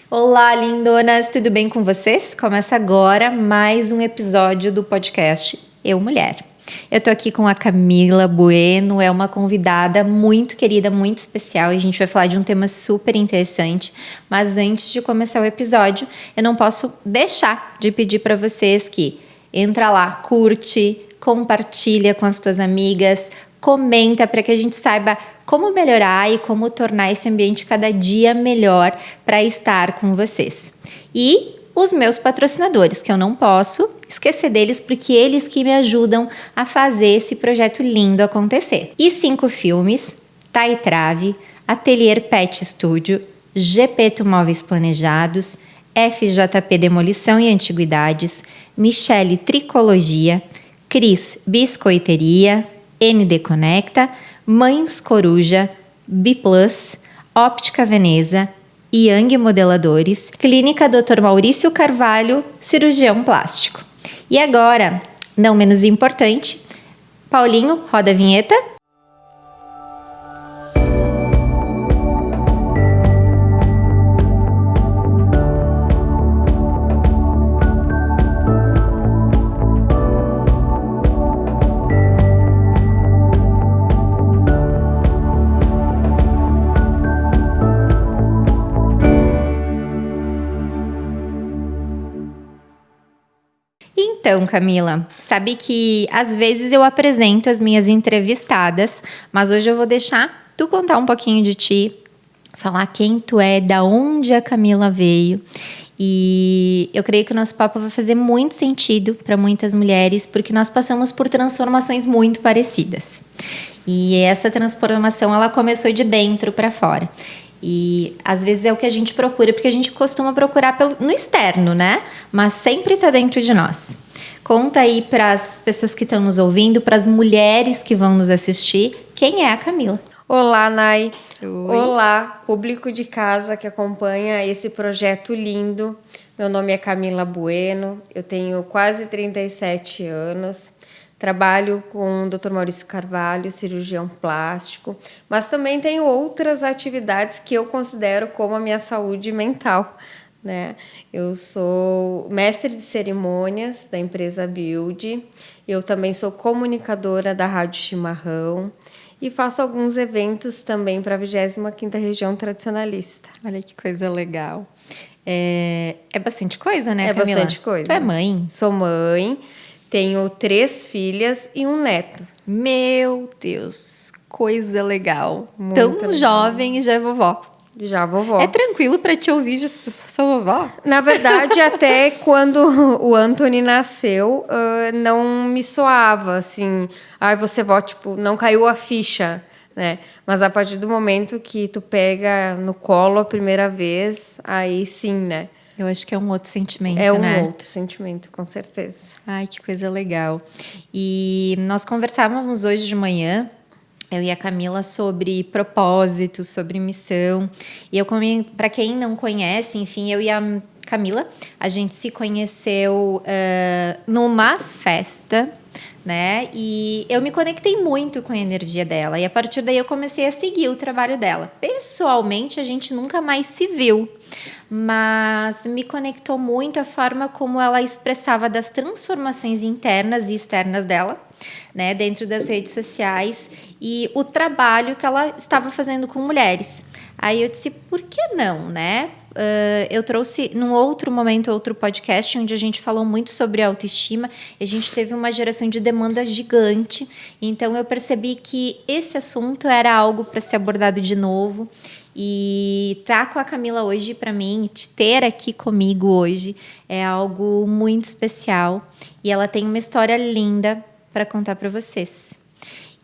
Olá, lindonas, tudo bem com vocês? Começa agora mais um episódio do podcast Eu Mulher. Eu tô aqui com a Camila Bueno, é uma convidada muito querida, muito especial, e a gente vai falar de um tema super interessante. Mas antes de começar o episódio, eu não posso deixar de pedir para vocês que entra lá, curte, compartilha com as tuas amigas, comenta para que a gente saiba como melhorar e como tornar esse ambiente cada dia melhor para estar com vocês. E os meus patrocinadores, que eu não posso esquecer deles, porque eles que me ajudam a fazer esse projeto lindo acontecer. E 5 filmes, Tá e Trave, Atelier Pet Studio, Gepeto Móveis Planejados, FJP Demolição e Antiguidades, Michele Tricologia, Cris Biscoiteria, ND Conecta, Mães Coruja, Biplus, Óptica Veneza, Yang Modeladores, Clínica Dr. Maurício Carvalho, cirurgião plástico. E agora, não menos importante, Paulinho, roda a vinheta. Então, Camila, sabe que às vezes eu apresento as minhas entrevistadas, mas hoje eu vou deixar tu contar um pouquinho de ti, falar quem tu é, da onde a Camila veio. E eu creio que o nosso papo vai fazer muito sentido para muitas mulheres, porque nós passamos por transformações muito parecidas. E essa transformação, ela começou de dentro para fora. E às vezes é o que a gente procura, porque a gente costuma procurar no externo, né? Mas sempre está dentro de nós. Conta aí para as pessoas que estão nos ouvindo, para as mulheres que vão nos assistir, quem é a Camila? Olá, Nay. Oi. Olá, público de casa que acompanha esse projeto lindo. Meu nome é Camila Bueno, eu tenho quase 37 anos. Trabalho com o Dr. Maurício Carvalho, cirurgião plástico, mas também tenho outras atividades que eu considero como a minha saúde mental, né? Eu sou mestre de cerimônias da empresa Build, eu também sou comunicadora da Rádio Chimarrão e faço alguns eventos também para a 25ª Região Tradicionalista. Olha que coisa legal. É bastante coisa, né, Camila? É bastante coisa. Tu é mãe? Sou mãe. Tenho 3 filhas e um neto. Meu Deus, coisa legal. Muito Tão legal. Jovem e já é vovó. Já vovó. É tranquilo pra te ouvir, já sou vovó? Na verdade, até quando o Anthony nasceu, não me soava, assim... Ai, você vó, tipo, não caiu a ficha, né? Mas a partir do momento que tu pega no colo a primeira vez, aí sim, né? Eu acho que é um outro sentimento, né? É um outro sentimento, com certeza. Ai, que coisa legal. E nós conversávamos hoje de manhã, eu e a Camila, sobre propósito, sobre missão. E para quem não conhece, enfim, eu e a Camila, a gente se conheceu numa festa, né? E eu me conectei muito com a energia dela. E a partir daí eu comecei a seguir o trabalho dela. Pessoalmente, a gente nunca mais se viu, mas me conectou muito a forma como ela expressava das transformações internas e externas dela, né, dentro das redes sociais, e o trabalho que ela estava fazendo com mulheres. Aí eu disse, por que não, né? Eu trouxe num outro momento, outro podcast, onde a gente falou muito sobre autoestima, e a gente teve uma geração de demanda gigante, então eu percebi que esse assunto era algo para ser abordado de novo. E estar com a Camila hoje, para mim, te ter aqui comigo hoje, é algo muito especial. E ela tem uma história linda para contar para vocês.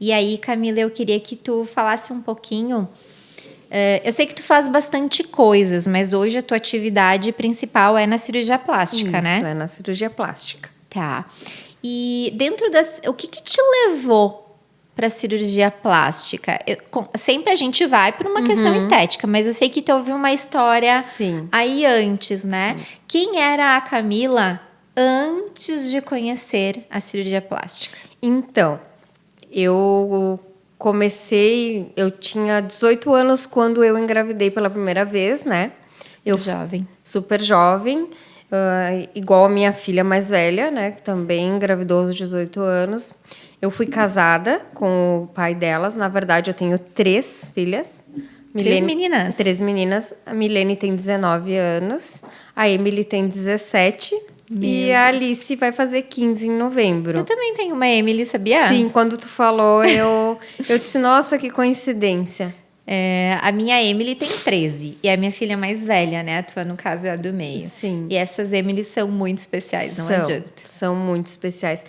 E aí, Camila, eu queria que tu falasse um pouquinho. Eu sei que tu faz bastante coisas, mas hoje a tua atividade principal é na cirurgia plástica, né? Isso, é na cirurgia plástica. Tá. E dentro o que te levou para cirurgia plástica? Sempre a gente vai por uma questão estética, mas eu sei que tu houve uma história Sim. aí antes, né? Sim. Quem era a Camila antes de conhecer a cirurgia plástica? Então, eu tinha 18 anos quando eu engravidei pela primeira vez, né? Jovem. Super jovem, igual a minha filha mais velha, né? Que também engravidou aos 18 anos. Eu fui casada com o pai delas. Na verdade, eu tenho 3 filhas. 3 meninas? 3 meninas. A Milene tem 19 anos. A Emily tem 17. E a Alice vai fazer 15 em novembro. Eu também tenho uma Emily, sabia? Sim, quando tu falou, eu disse, nossa, que coincidência. A minha Emily tem 13. E a minha filha mais velha, né? A tua, no caso, é a do meio. Sim. E essas Emily são muito especiais, não adianta. São muito especiais.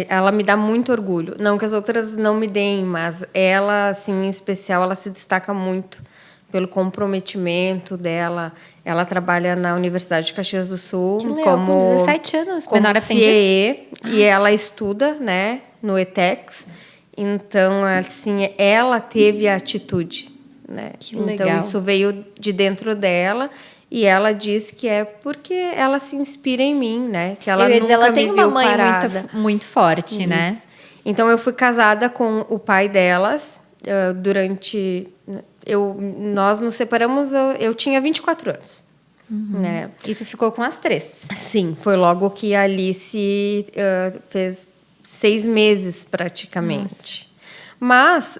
Ela me dá muito orgulho. Não que as outras não me deem, mas ela, assim, em especial, ela se destaca muito pelo comprometimento dela. Ela trabalha na Universidade de Caxias do Sul Que legal, com 17 anos, como menor aprendiz. CIE, e ela estuda, né, no ETEX. Então, assim, ela teve a atitude, né? Que então, legal. isso veio de dentro dela. E ela diz que é porque ela se inspira em mim, né? Que ela nunca ela me tem viu uma mãe parada. muito forte, Isso. né? Então, eu fui casada com o pai delas durante... Nós nos separamos, eu tinha 24 anos. Né? E tu ficou com as 3. Sim, foi logo que a Alice fez 6 meses, praticamente. Nossa. Mas...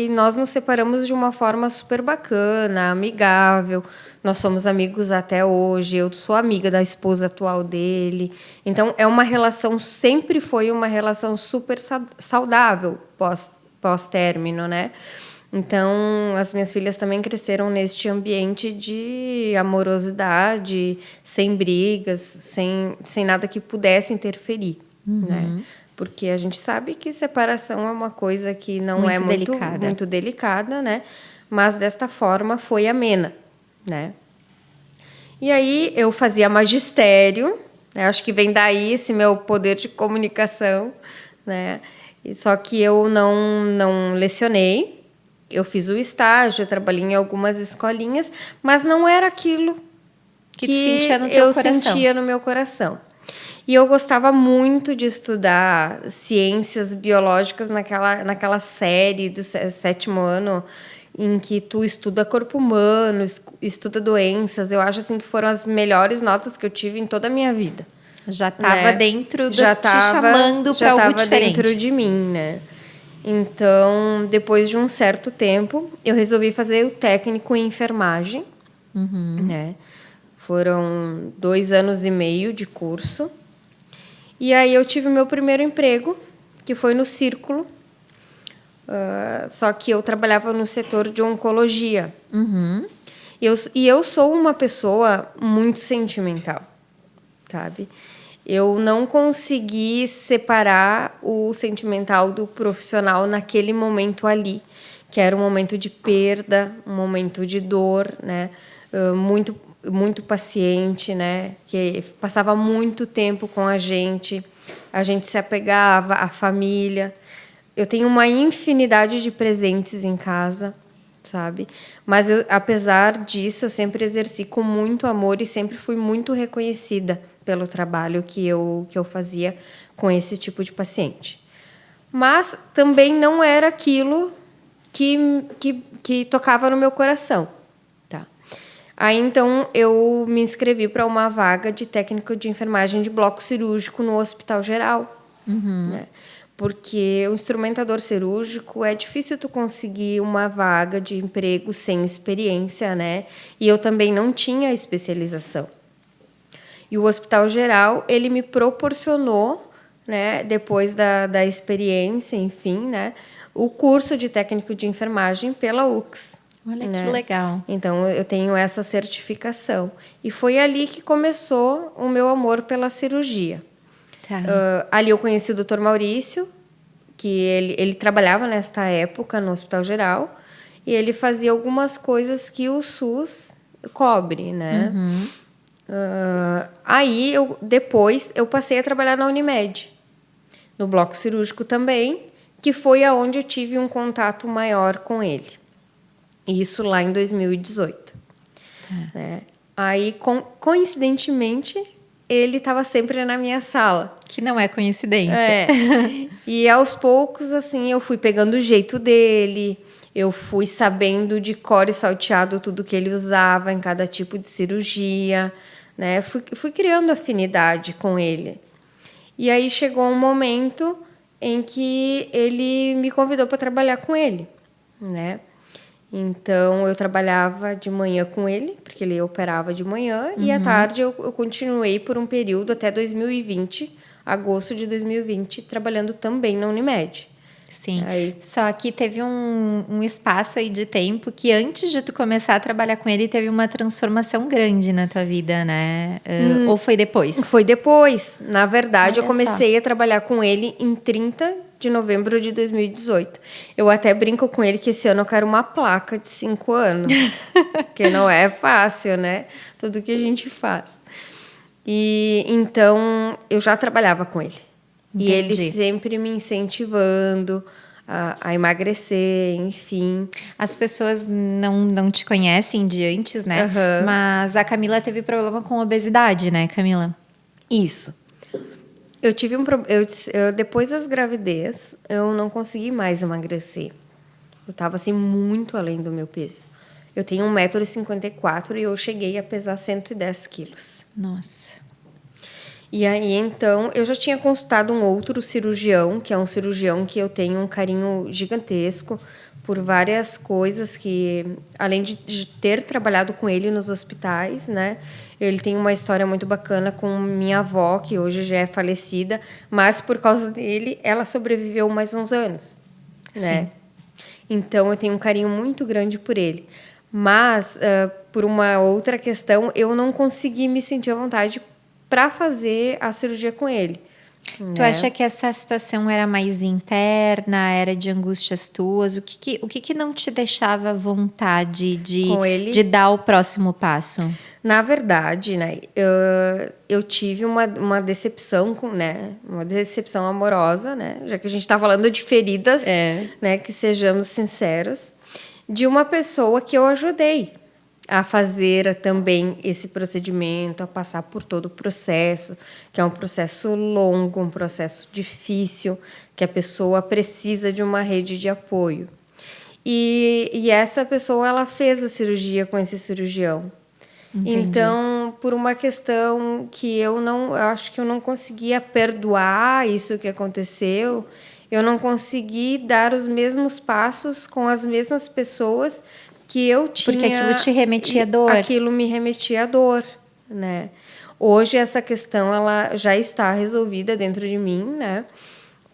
nós nos separamos de uma forma super bacana, amigável. Nós somos amigos até hoje. Eu sou amiga da esposa atual dele. Então, sempre foi uma relação super saudável pós-término, né? Então, as minhas filhas também cresceram neste ambiente de amorosidade, sem brigas, sem nada que pudesse interferir, né? Porque a gente sabe que separação é uma coisa que não é muito delicada, né? Mas desta forma foi amena, né? E aí eu fazia magistério, né? Acho que vem daí esse meu poder de comunicação, né? Só que eu não lecionei. Eu fiz o estágio, eu trabalhei em algumas escolinhas, mas não era aquilo que tu sentia no teu coração. Sentia no meu coração. E eu gostava muito de estudar ciências biológicas naquela série do 7º ano, em que tu estuda corpo humano, estuda doenças. Eu acho assim que foram as melhores notas que eu tive em toda a minha vida. Já estava dentro te chamando para algo diferente. Já estava dentro de mim, né? Então, depois de um certo tempo, eu resolvi fazer o técnico em enfermagem, né? Foram 2 anos e meio de curso. E aí eu tive o meu primeiro emprego, que foi no Círculo. Só que eu trabalhava no setor de oncologia. E eu sou uma pessoa muito sentimental, sabe? Eu não consegui separar o sentimental do profissional naquele momento ali, que era um momento de perda, um momento de dor, né? Muito paciente, né? Que passava muito tempo com a gente se apegava à família. Eu tenho uma infinidade de presentes em casa, sabe? Mas apesar disso, eu sempre exerci com muito amor e sempre fui muito reconhecida pelo trabalho que eu fazia com esse tipo de paciente. Mas também não era aquilo que tocava no meu coração. Aí, então, eu me inscrevi para uma vaga de técnico de enfermagem de bloco cirúrgico no Hospital Geral. Né? Porque o instrumentador cirúrgico é difícil tu conseguir uma vaga de emprego sem experiência, né? E eu também não tinha especialização. E o Hospital Geral, ele me proporcionou, né, depois da experiência, enfim, né, o curso de técnico de enfermagem pela UX. Olha que legal. Então, eu tenho essa certificação. E foi ali que começou o meu amor pela cirurgia. Ali eu conheci o Dr. Maurício, que ele trabalhava nesta época no Hospital Geral, e ele fazia algumas coisas que o SUS cobre, né? Aí, depois, eu passei a trabalhar na Unimed, no bloco cirúrgico também, que foi aonde eu tive um contato maior com ele. Isso lá em 2018. Né? Aí, coincidentemente, ele estava sempre na minha sala. Que não é coincidência. E aos poucos, assim, eu fui pegando o jeito dele. Eu fui sabendo de cor e salteado tudo que ele usava em cada tipo de cirurgia, né? Fui criando afinidade com ele. E aí chegou um momento em que ele me convidou para trabalhar com ele, né? Então, eu trabalhava de manhã com ele, porque ele operava de manhã, e à tarde eu continuei por um período até 2020, agosto de 2020, trabalhando também na Unimed. Sim, Aí, só que teve um espaço aí de tempo que antes de tu começar a trabalhar com ele, teve uma transformação grande na tua vida, né? Ou foi depois? foi depois. Na verdade, Olha eu comecei a trabalhar com ele em 30 de novembro de 2018. Eu até brinco com ele que esse ano eu quero uma placa de 5 anos. Porque não é fácil, né? Tudo que a gente faz. E então eu já trabalhava com ele. Entendi. E ele sempre me incentivando a emagrecer, enfim. As pessoas não te conhecem de antes, né? Mas a Camila teve problema com obesidade, né, Camila? Isso. Eu tive depois das gravidez, eu não consegui mais emagrecer. Eu estava assim muito além do meu peso. Eu tenho 1,54 m e eu cheguei a pesar 110 quilos. Nossa. E aí, então, eu já tinha consultado um outro cirurgião, que é um cirurgião que eu tenho um carinho gigantesco por várias coisas que, além de ter trabalhado com ele nos hospitais, né? Ele tem uma história muito bacana com minha avó, que hoje já é falecida, mas por causa dele, ela sobreviveu mais uns anos, né? Então, eu tenho um carinho muito grande por ele. Mas, por uma outra questão, eu não consegui me sentir à vontade para fazer a cirurgia com ele. Tu acha que essa situação era mais interna, era de angústias tuas? O que não te deixava à vontade Com ele? de dar o próximo passo? Na verdade, né, eu tive uma decepção uma decepção amorosa, né, já que a gente está falando de feridas, né, que sejamos sinceros, de uma pessoa que eu ajudei a fazer também esse procedimento, a passar por todo o processo, que é um processo longo, um processo difícil, que a pessoa precisa de uma rede de apoio. E essa pessoa, ela fez a cirurgia com esse cirurgião. Entendi. Então, por uma questão que eu acho que eu não conseguia perdoar isso que aconteceu, eu não consegui dar os mesmos passos com as mesmas pessoas que eu tinha. Porque aquilo te remetia a dor. Aquilo me remetia a dor, né? Hoje essa questão ela já está resolvida dentro de mim, né?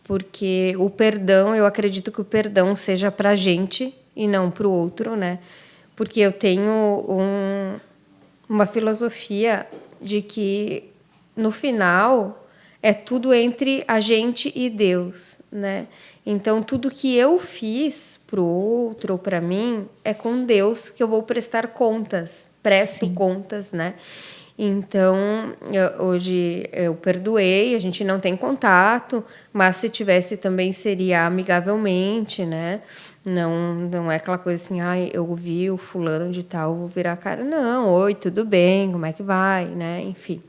Porque o perdão, eu acredito que o perdão seja para a gente e não para o outro, né? Porque eu tenho uma filosofia de que no final é tudo entre a gente e Deus, né? Então, tudo que eu fiz pro outro ou para mim é com Deus que eu vou prestar contas. Presto contas, né? Então, hoje eu perdoei, a gente não tem contato, mas se tivesse também seria amigavelmente, né? Não é aquela coisa assim, eu vi o fulano de tal, vou virar a cara. Não, oi, tudo bem, como é que vai, né? Enfim.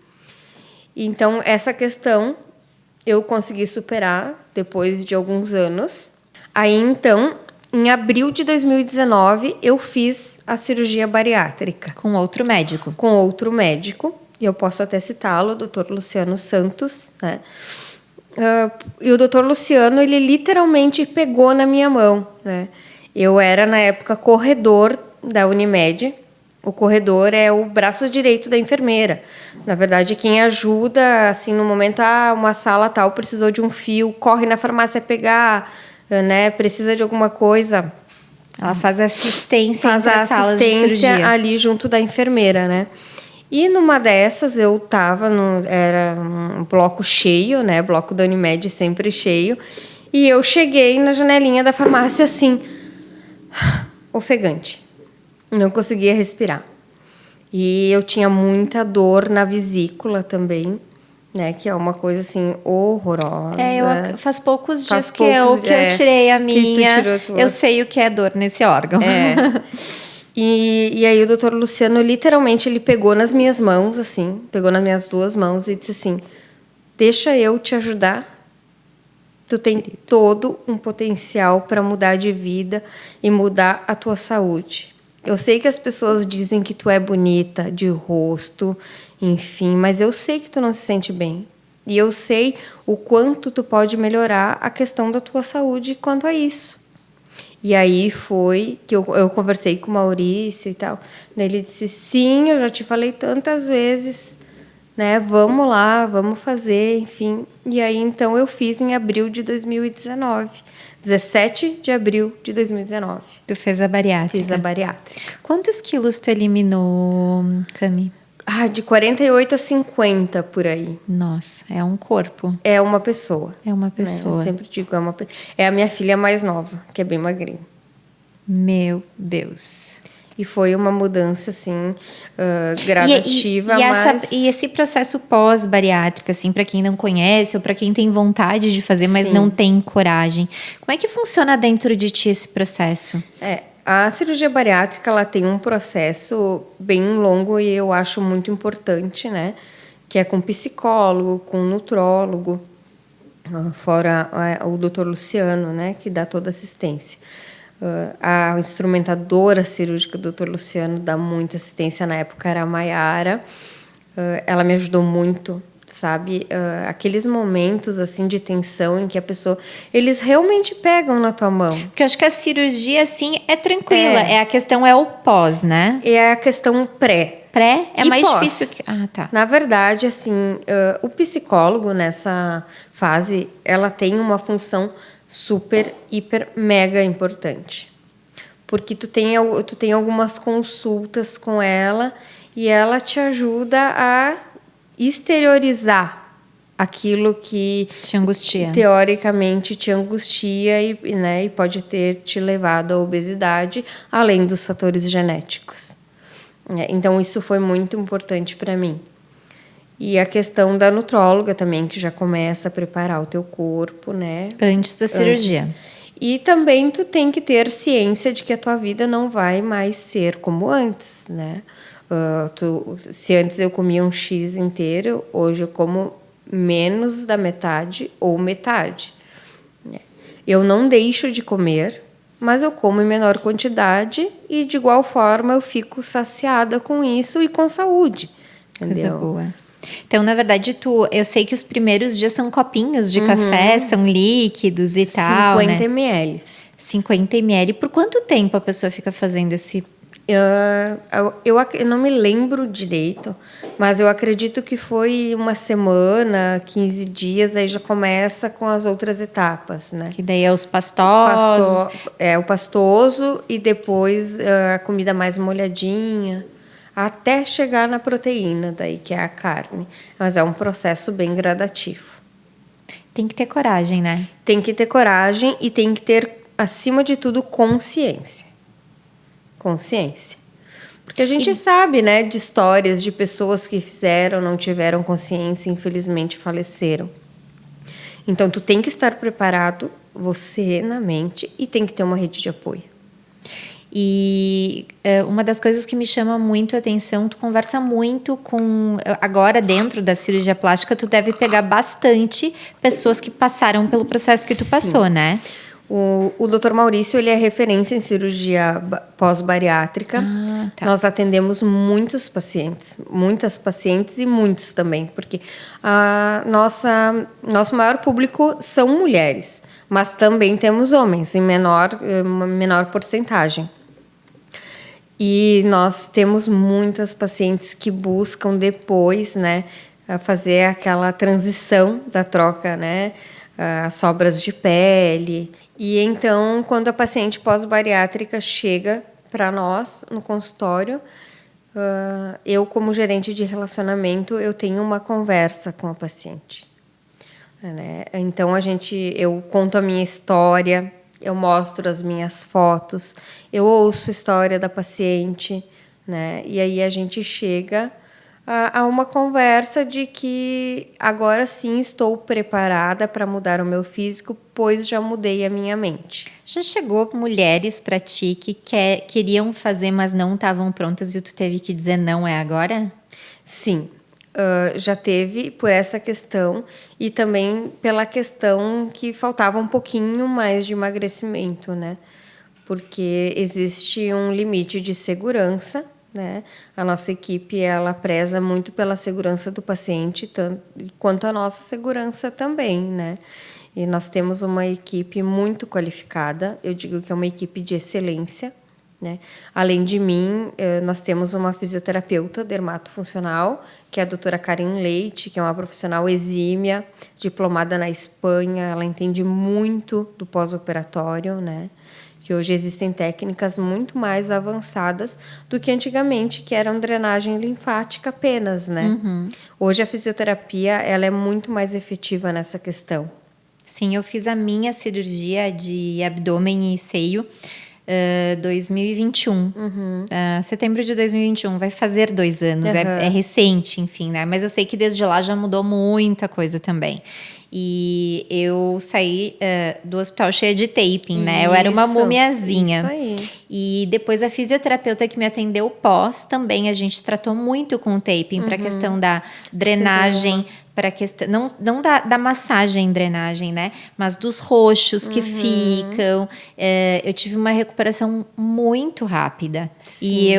Então, essa questão eu consegui superar depois de alguns anos. Aí, então, em abril de 2019, eu fiz a cirurgia bariátrica. Com outro médico? Com outro médico. E eu posso até citá-lo, o Dr. Luciano Santos, né? E o Dr. Luciano, ele literalmente pegou na minha mão, né? Eu era, na época, corredor da Unimed. O corredor é o braço direito da enfermeira. Na verdade, quem ajuda, assim, no momento, uma sala tal precisou de um fio, corre na farmácia pegar, né? Precisa de alguma coisa. Ela faz assistência faz entre a as salas de assistência cirurgia. ali junto da enfermeira, né? E numa dessas eu estava, era um bloco cheio, né? Bloco da Unimed sempre cheio. E eu cheguei na janelinha da farmácia assim, ofegante. Não conseguia respirar. E eu tinha muita dor na vesícula também, né? Que é uma coisa assim horrorosa. Faz poucos dias que eu tirei a minha. Que tu tirou a tua. Eu sei o que é dor nesse órgão. E aí o doutor Luciano, literalmente, ele pegou nas minhas mãos, assim, pegou nas minhas duas mãos e disse assim, deixa eu te ajudar. Tu tem todo um potencial para mudar de vida e mudar a tua saúde. Eu sei que as pessoas dizem que tu é bonita de rosto, enfim, mas eu sei que tu não se sente bem. E eu sei o quanto tu pode melhorar a questão da tua saúde quanto a isso. E aí foi que eu conversei com o Maurício e tal. Daí ele disse, sim, eu já te falei tantas vezes, né? Vamos lá, vamos fazer, enfim. E aí, então, eu fiz em abril de 2019. 17 de abril de 2019. Tu fez a bariátrica. Fiz a bariátrica. Quantos quilos tu eliminou, Cami? De 48 a 50, por aí. Nossa, é um corpo. É uma pessoa. É uma Né? pessoa. Eu sempre digo, é a minha filha mais nova, que é bem magrinha. Meu Deus. E foi uma mudança, assim, gradativa, mas... E esse processo pós-bariátrica, assim, para quem não conhece ou para quem tem vontade de fazer, mas não tem coragem. Como é que funciona dentro de ti esse processo? A cirurgia bariátrica, ela tem um processo bem longo e eu acho muito importante, né? Que é com psicólogo, com nutrólogo, fora o doutor Luciano, né? Que dá toda assistência. A instrumentadora cirúrgica do Dr. Luciano dá muita assistência. Na época era a Maiara. Ela me ajudou muito, sabe? Aqueles momentos assim de tensão em que a pessoa... Eles realmente pegam na tua mão. Porque eu acho que a cirurgia, assim, é tranquila. A questão é o pós, né? É a questão pré. Pré é e mais pós. difícil que... Ah, tá. Na verdade, assim, o psicólogo nessa fase, ela tem uma função super, hiper, mega importante. Porque tu tem algumas consultas com ela e ela te ajuda a exteriorizar aquilo que te angustia. Teoricamente te angustia e pode ter te levado à obesidade, além dos fatores genéticos. Então, isso foi muito importante para mim. E a questão da nutróloga também, que já começa a preparar o teu corpo, né? Antes da cirurgia. E também tu tem que ter ciência de que a tua vida não vai mais ser como antes, né? Se antes eu comia um X inteiro, hoje eu como menos da metade ou metade. Eu não deixo de comer, mas eu como em menor quantidade e, de igual forma, eu fico saciada com isso e com saúde. Entendeu? Coisa boa. Então, na verdade, eu sei que os primeiros dias são copinhos de café, são líquidos e tal, 50 ml. 50 ml. Por quanto tempo a pessoa fica fazendo esse... Eu não me lembro direito, mas eu acredito que foi uma semana, 15 dias, aí já começa com as outras etapas, né? Que daí é os pastosos. O pastoso e depois a comida mais molhadinha, até chegar na proteína, daí que é a carne. Mas é um processo bem gradativo. Tem que ter coragem, né? Tem que ter coragem e tem que ter, acima de tudo, consciência. Porque a gente sabe, né, de histórias de pessoas que fizeram, não tiveram consciência e infelizmente faleceram. Então, tu tem que estar preparado, você na mente, e tem que ter uma rede de apoio. E uma das coisas que me chama muito a atenção, tu conversa muito com... Agora, dentro da cirurgia plástica, tu deve pegar bastante pessoas que passaram pelo processo que tu passou, né? O Dr. Maurício, ele é referência em cirurgia pós-bariátrica. Tá. Nós atendemos muitas pacientes e muitos também, porque nosso maior público são mulheres, mas também temos homens em menor porcentagem. E nós temos muitas pacientes que buscam depois, né, fazer aquela transição da troca, né, as sobras de pele. E então, quando a paciente pós-bariátrica chega para nós no consultório, eu, como gerente de relacionamento, eu tenho uma conversa com a paciente. Né? Então, eu conto a minha história, eu mostro as minhas fotos, eu ouço a história da paciente, né? E aí a gente chega a uma conversa de que agora sim estou preparada para mudar o meu físico, pois já mudei a minha mente. Já chegou mulheres para ti que queriam fazer, mas não estavam prontas e tu teve que dizer não, é agora? Sim. já teve por essa questão e também pela questão que faltava um pouquinho mais de emagrecimento, né? Porque existe um limite de segurança, né? A nossa equipe, ela preza muito pela segurança do paciente, tanto quanto a nossa segurança também, né? E nós temos uma equipe muito qualificada, eu digo que é uma equipe de excelência, né? Além de mim, nós temos uma fisioterapeuta dermatofuncional, que é a doutora Karen Leite, que é uma profissional exímia, diplomada na Espanha, ela entende muito do pós-operatório, né? Que hoje existem técnicas muito mais avançadas do que antigamente, que eram drenagem linfática apenas, né? Hoje a fisioterapia, ela é muito mais efetiva nessa questão. Sim, eu fiz a minha cirurgia de abdômen e seio 2021. Setembro de 2021, vai fazer 2 anos, é recente, enfim, né? Mas eu sei que desde lá já mudou muita coisa também. E eu saí do hospital cheia de taping, né? Eu era uma mumiazinha. Isso aí. E depois a fisioterapeuta que me atendeu pós, também a gente tratou muito com o taping para a questão da drenagem, para a questão não da massagem e drenagem, né? Mas dos roxos que ficam. Eu tive uma recuperação muito rápida. Sim. E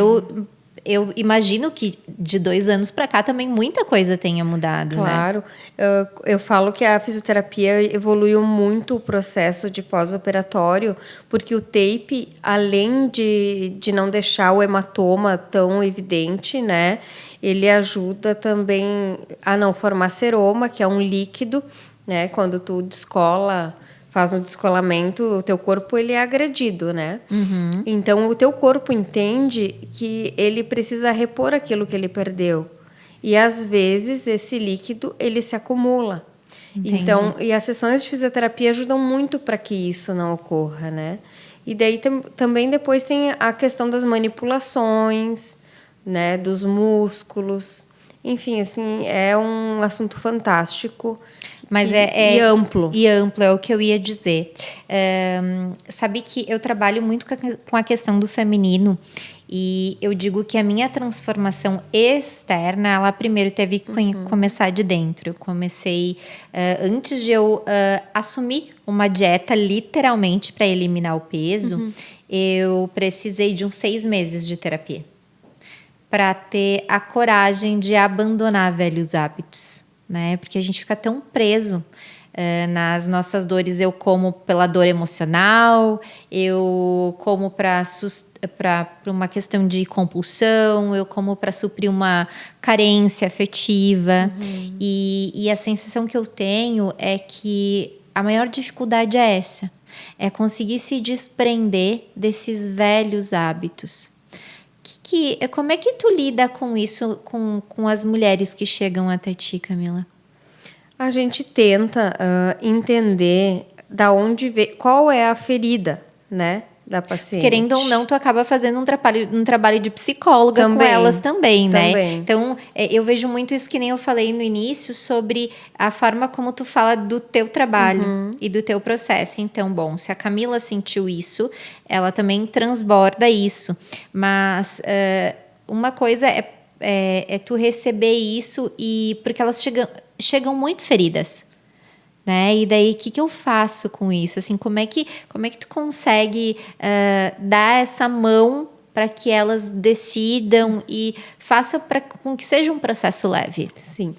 eu imagino que de 2 anos para cá também muita coisa tenha mudado, claro, né? Eu falo que a fisioterapia evoluiu muito o processo de pós-operatório, porque o tape, além de não deixar o hematoma tão evidente, né? Ele ajuda também a não formar seroma, que é um líquido, né? Quando tu descola, faz um descolamento, o teu corpo ele é agredido, né? Então, o teu corpo entende que ele precisa repor aquilo que ele perdeu. E, às vezes, esse líquido, ele se acumula. Entendi. Então, e as sessões de fisioterapia ajudam muito para que isso não ocorra, né? E daí também depois tem a questão das manipulações, né? Dos músculos. Enfim, assim, é um assunto fantástico. Mas e amplo. E amplo, é o que eu ia dizer. Sabe que eu trabalho muito com a questão do feminino e eu digo que a minha transformação externa, ela primeiro teve que começar de dentro. Eu comecei, antes de eu assumir uma dieta literalmente para eliminar o peso, eu precisei de uns 6 meses de terapia para ter a coragem de abandonar velhos hábitos. Né? Porque a gente fica tão preso nas nossas dores. Eu como pela dor emocional, eu como para uma questão de compulsão, eu como para suprir uma carência afetiva. E a sensação que eu tenho é que a maior dificuldade é essa, é conseguir se desprender desses velhos hábitos. Como é que tu lida com isso, com as mulheres que chegam até ti, Camila? A gente tenta entender da onde veio, qual é a ferida, né, da paciente. Querendo ou não, tu acaba fazendo um trabalho de psicóloga também, com elas também, né? Então, eu vejo muito isso que nem eu falei no início sobre a forma como tu fala do teu trabalho e do teu processo. Então, bom, se a Camila sentiu isso, ela também transborda isso. Mas uma coisa é tu receber isso porque elas chegam muito feridas. Né? E daí, o que eu faço com isso? Assim, como é que tu consegue dar essa mão para que elas decidam e façam com que seja um processo leve? Sim.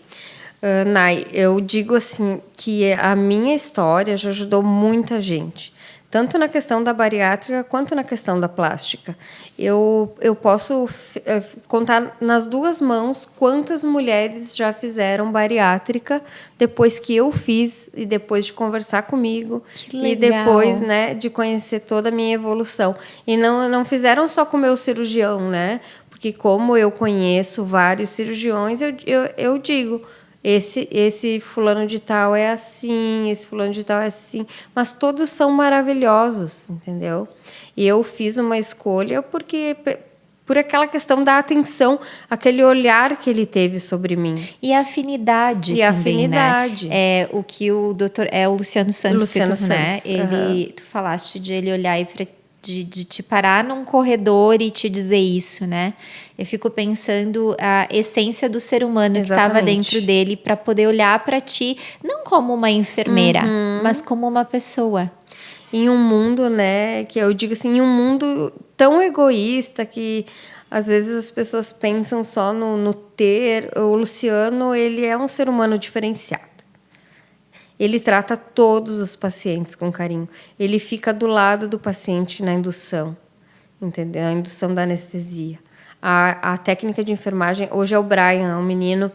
Nai, eu digo assim que a minha história já ajudou muita gente, tanto na questão da bariátrica quanto na questão da plástica. Eu posso contar nas 2 mãos quantas mulheres já fizeram bariátrica depois que eu fiz e depois de conversar comigo. Que legal. E depois, né, de conhecer toda a minha evolução. E não fizeram só com o meu cirurgião, né? Porque como eu conheço vários cirurgiões, eu digo... Esse fulano de tal é assim, esse fulano de tal é assim, mas todos são maravilhosos, entendeu? E eu fiz uma escolha por aquela questão da atenção, aquele olhar que ele teve sobre mim. E a afinidade também, afinidade. Né? O Luciano Santos, Luciano né? Santos. Tu falaste de ele olhar de te parar num corredor e te dizer isso, né? Eu fico pensando a essência do ser humano que estava dentro dele para poder olhar para ti, não como uma enfermeira, mas como uma pessoa. Em um mundo, né, que eu digo assim, em um mundo tão egoísta que às vezes as pessoas pensam só no ter. O Luciano, ele é um ser humano diferenciado. Ele trata todos os pacientes com carinho. Ele fica do lado do paciente na indução, entendeu? A indução da anestesia. A técnica de enfermagem, hoje é o Brian, um menino,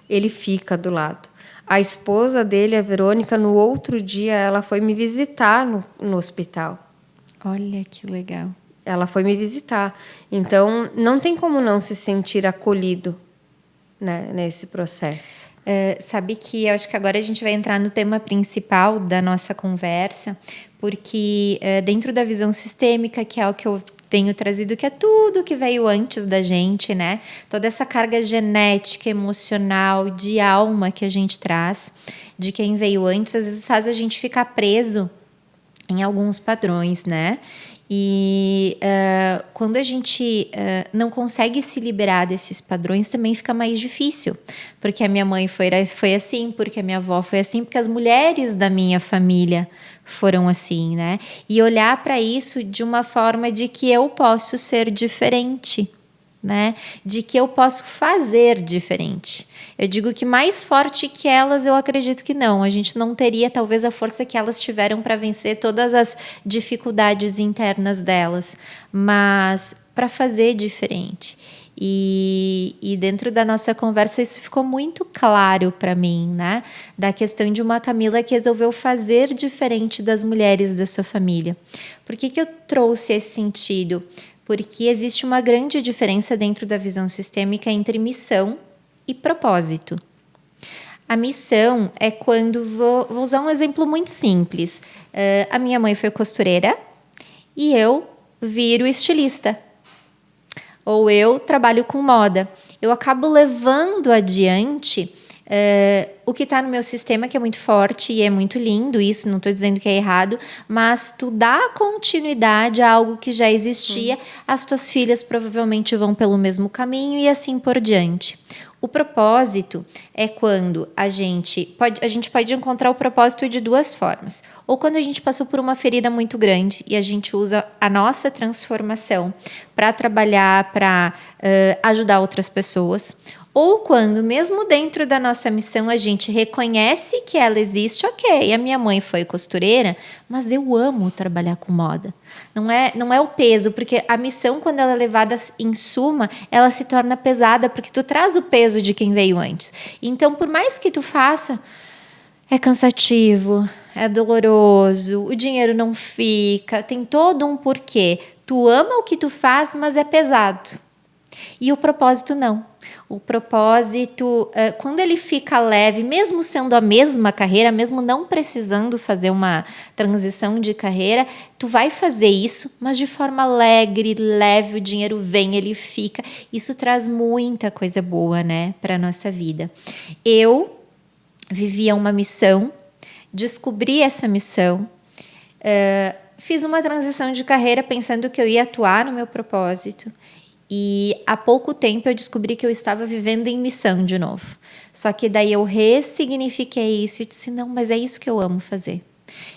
ele fica do lado. A esposa dele, a Verônica, no outro dia, ela foi me visitar no hospital. Olha que legal. Ela foi me visitar. Então, não tem como não se sentir acolhido, né, nesse processo. Sabe que eu acho que agora a gente vai entrar no tema principal da nossa conversa, porque dentro da visão sistêmica, que é o que eu tenho trazido, que é tudo que veio antes da gente, né? Toda essa carga genética, emocional, de alma que a gente traz, de quem veio antes, às vezes faz a gente ficar preso em alguns padrões, né? E quando a gente não consegue se liberar desses padrões, também fica mais difícil. Porque a minha mãe foi assim, porque a minha avó foi assim, porque as mulheres da minha família foram assim, né? E olhar para isso de uma forma de que eu posso ser diferente, né? De que eu posso fazer diferente. Eu digo que mais forte que elas, eu acredito que não. A gente não teria talvez a força que elas tiveram para vencer todas as dificuldades internas delas, mas para fazer diferente. E dentro da nossa conversa isso ficou muito claro para mim, né? Da questão de uma Camila que resolveu fazer diferente das mulheres da sua família. Por que eu trouxe esse sentido? Porque existe uma grande diferença dentro da visão sistêmica entre missão e propósito. A missão é quando, vou usar um exemplo muito simples. A minha mãe foi costureira e eu viro estilista. Ou eu trabalho com moda. Eu acabo levando adiante o que está no meu sistema, que é muito forte e é muito lindo isso, não estou dizendo que é errado, mas tu dá continuidade a algo que já existia, as tuas filhas provavelmente vão pelo mesmo caminho e assim por diante. O propósito é quando a gente pode encontrar o propósito de duas formas. Ou quando a gente passou por uma ferida muito grande e a gente usa a nossa transformação para trabalhar, para ajudar outras pessoas. Ou quando, mesmo dentro da nossa missão, a gente reconhece que ela existe, ok, a minha mãe foi costureira, mas eu amo trabalhar com moda. Não é o peso, porque a missão, quando ela é levada em suma, ela se torna pesada, porque tu traz o peso de quem veio antes. Então, por mais que tu faça, é cansativo, é doloroso, o dinheiro não fica, tem todo um porquê. Tu ama o que tu faz, mas é pesado. E o propósito não. O propósito, quando ele fica leve, mesmo sendo a mesma carreira, mesmo não precisando fazer uma transição de carreira, tu vai fazer isso, mas de forma alegre, leve, o dinheiro vem, ele fica. Isso traz muita coisa boa, né, para a nossa vida. Eu vivia uma missão, descobri essa missão, fiz uma transição de carreira pensando que eu ia atuar no meu propósito. E há pouco tempo eu descobri que eu estava vivendo em missão de novo. Só que daí eu ressignifiquei isso e disse, não, mas é isso que eu amo fazer.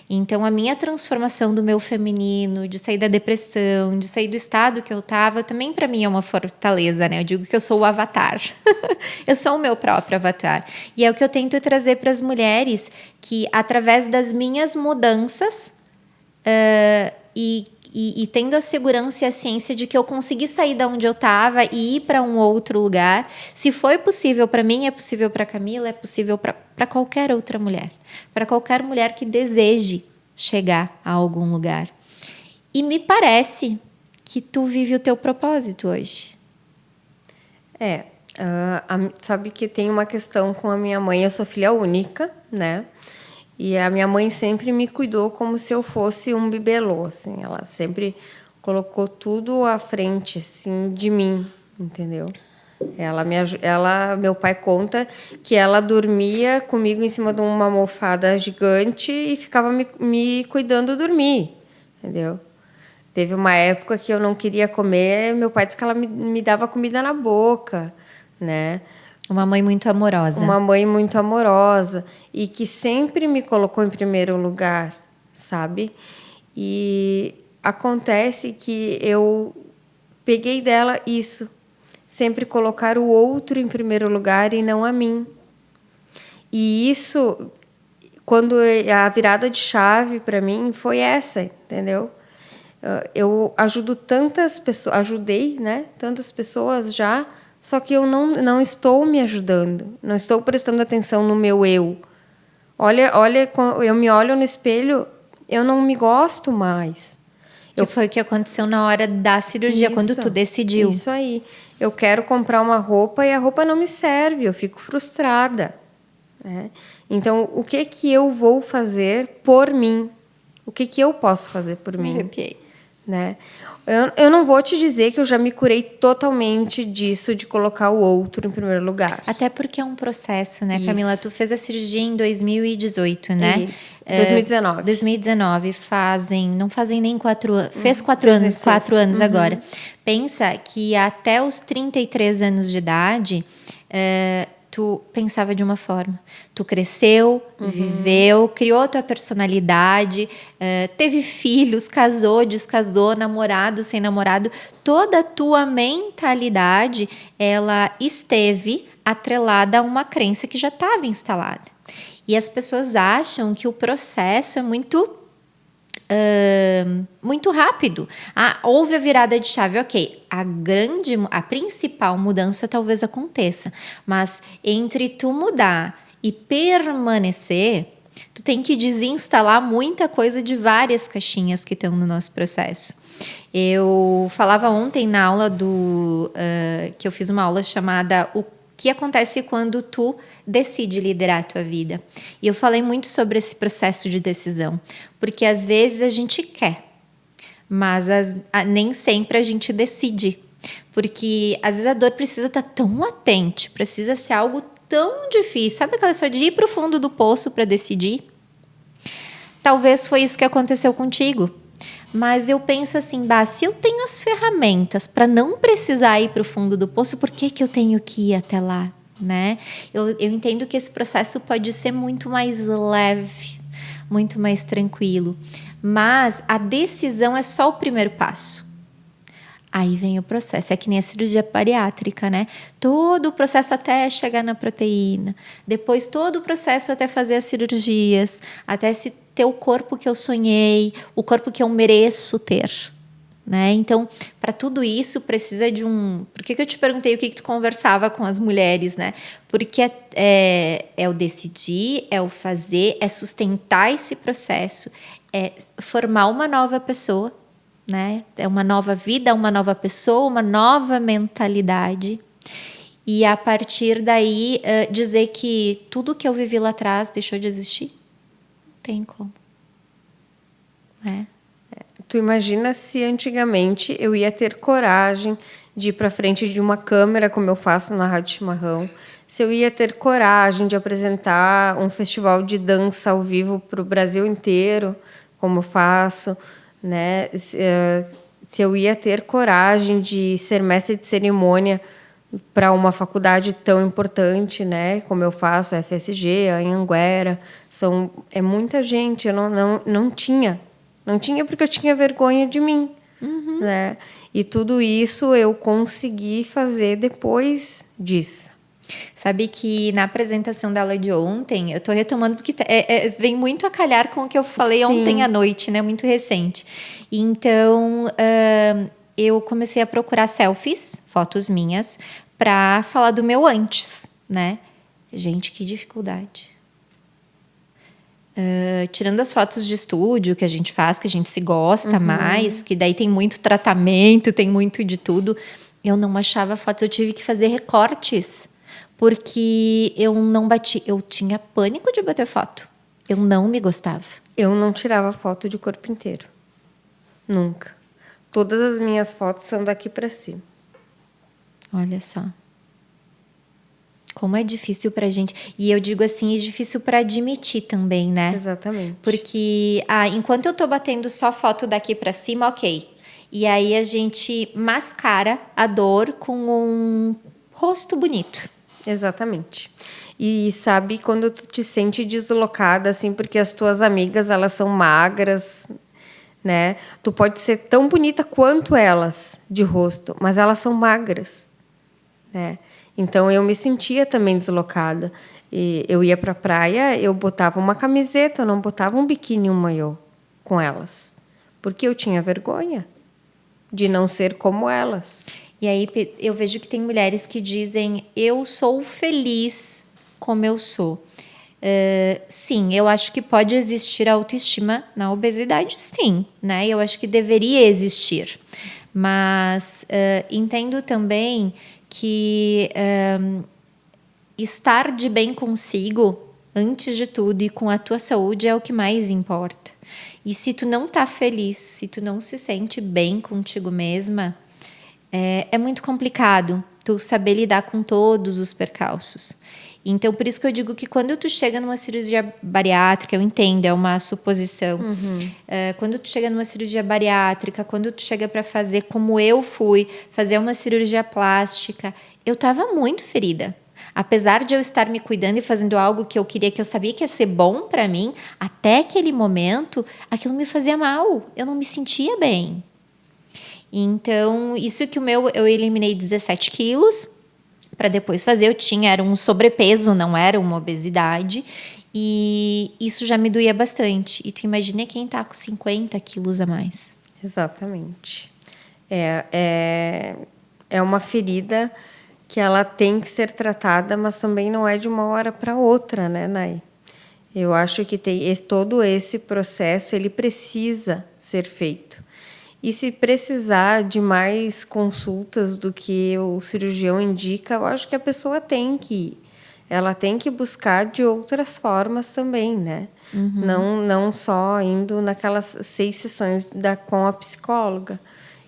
Então a minha transformação do meu feminino, de sair da depressão, de sair do estado que eu estava, também para mim é uma fortaleza, né? Eu digo que eu sou o avatar. Eu sou o meu próprio avatar. E é o que eu tento trazer para as mulheres, que através das minhas mudanças e tendo a segurança e a ciência de que eu consegui sair da onde eu estava e ir para um outro lugar. Se foi possível para mim, é possível para Camila, é possível para qualquer outra mulher. Para qualquer mulher que deseje chegar a algum lugar. E me parece que tu vive o teu propósito hoje. Sabe que tem uma questão com a minha mãe. Eu sou filha única, né? E a minha mãe sempre me cuidou como se eu fosse um bibelô, assim. Ela sempre colocou tudo à frente, assim, de mim, entendeu? Meu pai conta que ela dormia comigo em cima de uma almofada gigante e ficava me cuidando dormir, entendeu? Teve uma época que eu não queria comer, meu pai disse que ela me dava comida na boca, né? Uma mãe muito amorosa. Uma mãe muito amorosa e que sempre me colocou em primeiro lugar, sabe? E acontece que eu peguei dela isso, sempre colocar o outro em primeiro lugar e não a mim. E isso, quando a virada de chave para mim foi essa, entendeu? Eu ajudo tantas pessoas, ajudei, né? Tantas pessoas já, só que eu não estou me ajudando, não estou prestando atenção no meu eu. Olha, eu me olho no espelho, eu não me gosto mais. Foi o que aconteceu na hora da cirurgia, quando tu decidiu. Isso aí. Eu quero comprar uma roupa e a roupa não me serve, eu fico frustrada. Né? Então, o que eu vou fazer por mim? O que eu posso fazer por mim? Arrepiei. Né? Eu não vou te dizer que eu já me curei totalmente disso, de colocar o outro em primeiro lugar. Até porque é um processo, né, Isso. Camila? Tu fez a cirurgia em 2018, né? Isso. 2019. 2019. Não fazem nem 4 anos. Fez 4 anos, 4 anos agora. Pensa que até os 33 anos de idade, tu pensava de uma forma. Tu cresceu, viveu, criou tua personalidade, teve filhos, casou, descasou, namorado, sem namorado. Toda a tua mentalidade, ela esteve atrelada a uma crença que já estava instalada. E as pessoas acham que o processo é muito rápido. Houve a virada de chave, ok. A principal mudança talvez aconteça, mas entre tu mudar e permanecer, tu tem que desinstalar muita coisa de várias caixinhas que estão no nosso processo. Eu falava ontem na aula que eu fiz uma aula chamada O que acontece quando tu decide liderar a tua vida. E eu falei muito sobre esse processo de decisão, porque às vezes a gente quer, mas nem sempre a gente decide, porque às vezes a dor precisa estar tão latente, precisa ser algo tão difícil. Sabe aquela história de ir para o fundo do poço para decidir? Talvez foi isso que aconteceu contigo. Mas eu penso assim, se eu tenho as ferramentas para não precisar ir para o fundo do poço, por que eu tenho que ir até lá? Né? Eu entendo que esse processo pode ser muito mais leve, muito mais tranquilo. Mas a decisão é só o primeiro passo. Aí vem o processo, é que nem a cirurgia bariátrica, né? Todo o processo até chegar na proteína, depois todo o processo até fazer as cirurgias, até se ter o corpo que eu sonhei, o corpo que eu mereço ter, né? Então, para tudo isso precisa de um... Por que eu te perguntei o que tu conversava com as mulheres, né? Porque é o decidir, é o fazer, é sustentar esse processo, é formar uma nova pessoa, né? É uma nova vida, uma nova pessoa, uma nova mentalidade. E a partir daí dizer que tudo que eu vivi lá atrás deixou de existir. Não tem como. Né? Tu imagina se antigamente eu ia ter coragem de ir para frente de uma câmera, como eu faço na Rádio Chimarrão, se eu ia ter coragem de apresentar um festival de dança ao vivo para o Brasil inteiro, como eu faço, né? Se eu ia ter coragem de ser mestre de cerimônia para uma faculdade tão importante, né? Como eu faço, a FSG, a Anhanguera, é muita gente. Eu não tinha. Não tinha porque eu tinha vergonha de mim, né? E tudo isso eu consegui fazer depois disso. Sabe que na apresentação da aula de ontem, eu estou retomando porque vem muito a calhar com o que eu falei Sim. ontem à noite, né? Muito recente. Então, eu comecei a procurar selfies, fotos minhas, para falar do meu antes, né? Gente, que dificuldade. Tirando as fotos de estúdio que a gente faz, que a gente se gosta mais, que daí tem muito tratamento, tem muito de tudo, eu não achava fotos, eu tive que fazer recortes, porque eu não bati, eu tinha pânico de bater foto, eu não me gostava. Eu não tirava foto de corpo inteiro, nunca. Todas as minhas fotos são daqui para cima. Olha só. Como é difícil pra gente. E eu digo assim, é difícil pra admitir também, né? Exatamente. Porque, enquanto eu tô batendo só foto daqui pra cima, ok. E aí a gente mascara a dor com um rosto bonito. Exatamente. E sabe quando tu te sente deslocada, assim, porque as tuas amigas, elas são magras, né? Tu pode ser tão bonita quanto elas de rosto, mas elas são magras, né? Então eu me sentia também deslocada. E eu ia pra praia, eu botava uma camiseta, eu não botava um biquíni, um maiô com elas, porque eu tinha vergonha de não ser como elas. E aí eu vejo que tem mulheres que dizem: eu sou feliz como eu sou. Sim, eu acho que pode existir autoestima na obesidade, sim, né? Eu acho que deveria existir. Mas entendo também que estar de bem consigo, antes de tudo, e com a tua saúde é o que mais importa. E se tu não tá feliz, se tu não se sente bem contigo mesma, é muito complicado tu saber lidar com todos os percalços. Então, por isso que eu digo que quando tu chega numa cirurgia bariátrica, eu entendo, é uma suposição. Quando tu chega numa cirurgia bariátrica, quando tu chega para fazer, como eu fui, fazer uma cirurgia plástica, eu estava muito ferida. Apesar de eu estar me cuidando e fazendo algo que eu queria, que eu sabia que ia ser bom para mim, até aquele momento, aquilo me fazia mal. Eu não me sentia bem. Então, isso que eu eliminei 17 quilos para depois fazer. Era um sobrepeso, não era uma obesidade. E isso já me doía bastante. E tu imagina quem tá com 50 quilos a mais. Exatamente. É uma ferida que ela tem que ser tratada, mas também não é de uma hora para outra, né, Nay? Eu acho que todo esse processo, ele precisa ser feito. E se precisar de mais consultas do que o cirurgião indica, eu acho que a pessoa tem que ir. Ela tem que buscar de outras formas também, né? Não só indo naquelas 6 sessões com a psicóloga.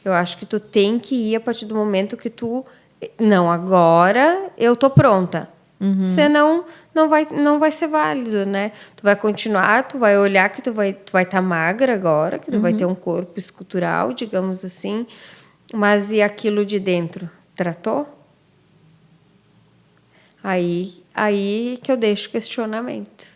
Eu acho que tu tem que ir a partir do momento que tu... Não, agora eu tô pronta. Senão não vai ser válido, né? Tu vai continuar, tu vai olhar que tu vai estar magra agora, que tu vai ter um corpo escultural, digamos assim, mas e aquilo de dentro? Tratou? Aí que eu deixo questionamento.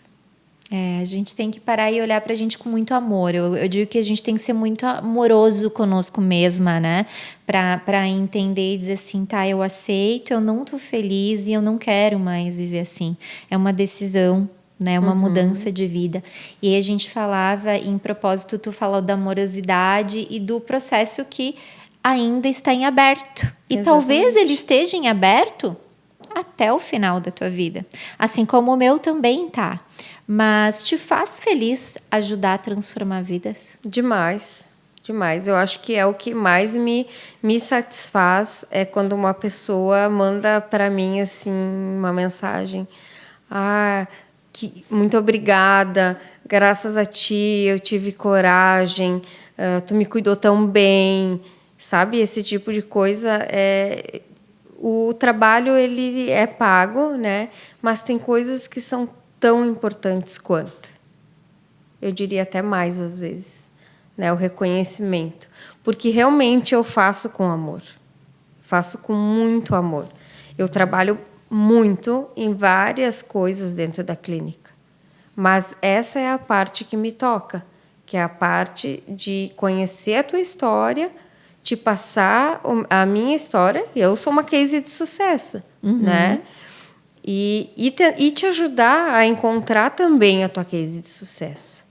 A gente tem que parar e olhar pra gente com muito amor. Eu digo que a gente tem que ser muito amoroso conosco mesma, né? Pra entender e dizer assim, tá, eu aceito, eu não tô feliz e eu não quero mais viver assim. É uma decisão, né? Uma mudança de vida. E aí a gente falava, em propósito, tu falou da amorosidade e do processo que ainda está em aberto. E talvez ele esteja em aberto até o final da tua vida. Assim como o meu também tá. Mas te faz feliz ajudar a transformar vidas? Demais, demais. Eu acho que é o que mais me satisfaz é quando uma pessoa manda para mim assim uma mensagem. Muito obrigada, graças a ti eu tive coragem, tu me cuidou tão bem, sabe? Esse tipo de coisa o trabalho ele é pago, né? Mas tem coisas que são tão importantes quanto. Eu diria até mais às vezes, né? O reconhecimento, porque realmente eu faço com amor, faço com muito amor. Eu trabalho muito em várias coisas dentro da clínica, mas essa é a parte que me toca, que é a parte de conhecer a tua história, te passar a minha história. Eu sou uma case de sucesso, né? E te ajudar a encontrar também a tua case de sucesso.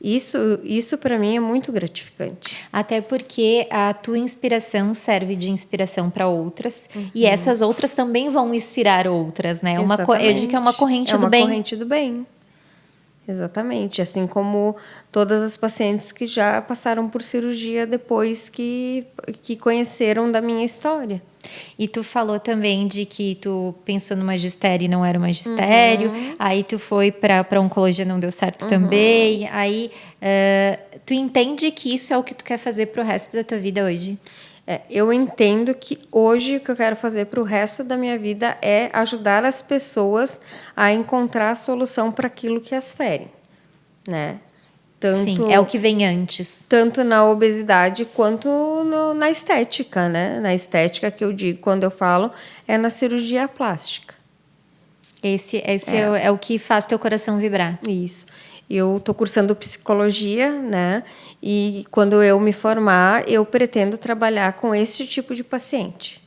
Isso para mim é muito gratificante. Até porque a tua inspiração serve de inspiração para outras. E essas outras também vão inspirar outras, né? Eu digo que é uma corrente do bem. É uma corrente do bem. Exatamente. Assim como todas as pacientes que já passaram por cirurgia depois que conheceram da minha história. E tu falou também de que tu pensou no magistério e não era o magistério. Aí tu foi para oncologia, não deu certo também. Aí tu entende que isso é o que tu quer fazer pro resto da tua vida hoje? Eu entendo que hoje o que eu quero fazer para o resto da minha vida é ajudar as pessoas a encontrar a solução para aquilo que as fere, né? Sim, é o que vem antes. Tanto na obesidade quanto na estética, né? Na estética que eu digo, quando eu falo, é na cirurgia plástica. Esse é o que faz teu coração vibrar. Isso. Eu estou cursando psicologia, né? E quando eu me formar, eu pretendo trabalhar com esse tipo de paciente.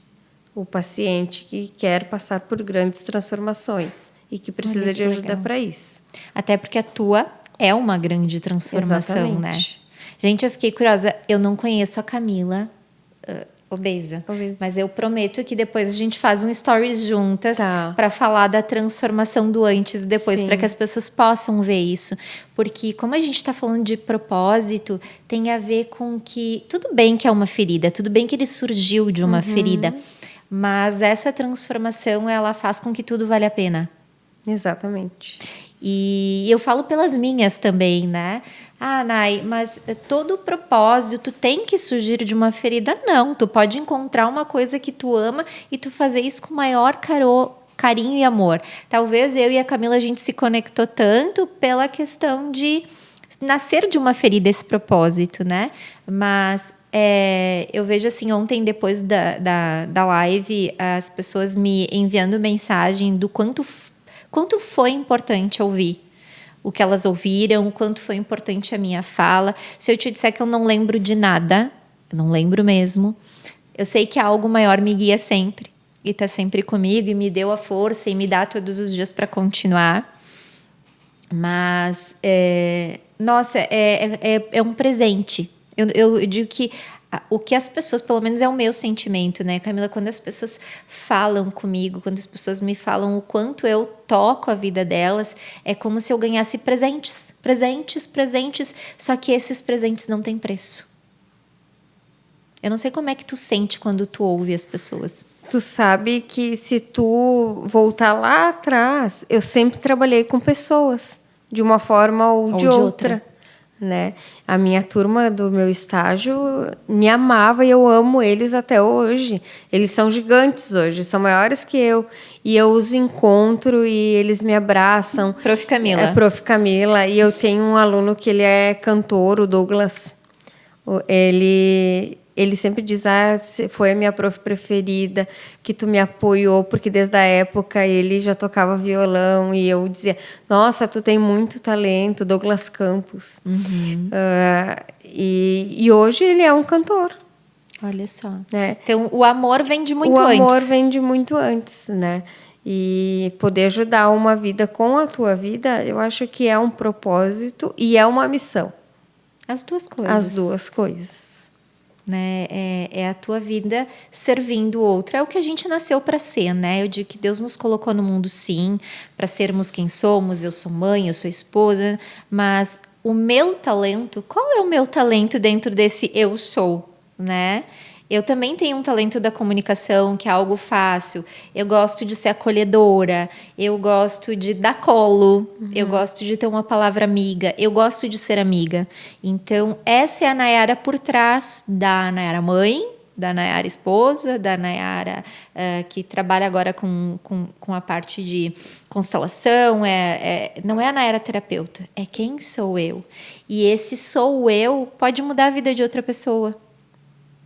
O paciente que quer passar por grandes transformações e que precisa de ajuda para isso. Até porque a tua é uma grande transformação, né? Gente, eu fiquei curiosa. Eu não conheço a Camila obesa. Mas eu prometo que depois a gente faz um stories juntas para falar da transformação do antes e depois, para que as pessoas possam ver isso. Porque como a gente está falando de propósito, tem a ver com que... Tudo bem que é uma ferida, tudo bem que ele surgiu de uma ferida, mas essa transformação, ela faz com que tudo vale a pena. Exatamente. E eu falo pelas minhas também, né? Ah, Nay, mas todo o propósito tem que surgir de uma ferida? Não, tu pode encontrar uma coisa que tu ama e tu fazer isso com o maior carinho e amor. Talvez eu e a Camila, a gente se conectou tanto pela questão de nascer de uma ferida esse propósito, né? Mas eu vejo assim, ontem depois da live, as pessoas me enviando mensagem do quanto foi importante ouvir o que elas ouviram, o quanto foi importante a minha fala. Se eu te disser que eu não lembro de nada, eu não lembro mesmo, eu sei que algo maior me guia sempre e está sempre comigo e me deu a força e me dá todos os dias para continuar. Mas, nossa, é um presente. Eu digo que o que as pessoas, pelo menos é o meu sentimento, né, Camila? Quando as pessoas falam comigo, quando as pessoas me falam o quanto eu toco a vida delas, é como se eu ganhasse presentes. Só que esses presentes não têm preço. Eu não sei como é que tu sente quando tu ouve as pessoas. Tu sabe que se tu voltar lá atrás, eu sempre trabalhei com pessoas, de uma forma ou de outra. Né? A minha turma do meu estágio me amava e eu amo eles até hoje. Eles são gigantes hoje, são maiores que eu. E eu os encontro e eles me abraçam. Prof. Camila. É Prof. Camila. E eu tenho um aluno que ele é cantor, o Douglas. Ele sempre diz, foi a minha prof preferida, que tu me apoiou, porque desde a época ele já tocava violão e eu dizia, nossa, tu tem muito talento, Douglas Campos. E hoje ele é um cantor. Olha só. Né? Então, o amor vem de muito antes. O amor vem de muito antes, né? E poder ajudar uma vida com a tua vida, eu acho que é um propósito e é uma missão. As duas coisas. As duas coisas. Né? É a tua vida servindo o outro. É o que a gente nasceu para ser, né? Eu digo que Deus nos colocou no mundo, sim, para sermos quem somos. Eu sou mãe, eu sou esposa, mas o meu talento, qual é o meu talento dentro desse eu sou, né? Eu também tenho um talento da comunicação, que é algo fácil. Eu gosto de ser acolhedora, eu gosto de dar colo, eu gosto de ter uma palavra amiga, eu gosto de ser amiga. Então, essa é a Nayara por trás da Nayara mãe, da Nayara esposa, da Nayara que trabalha agora com a parte de constelação. Não é a Nayara terapeuta, é quem sou eu. E esse sou eu pode mudar a vida de outra pessoa.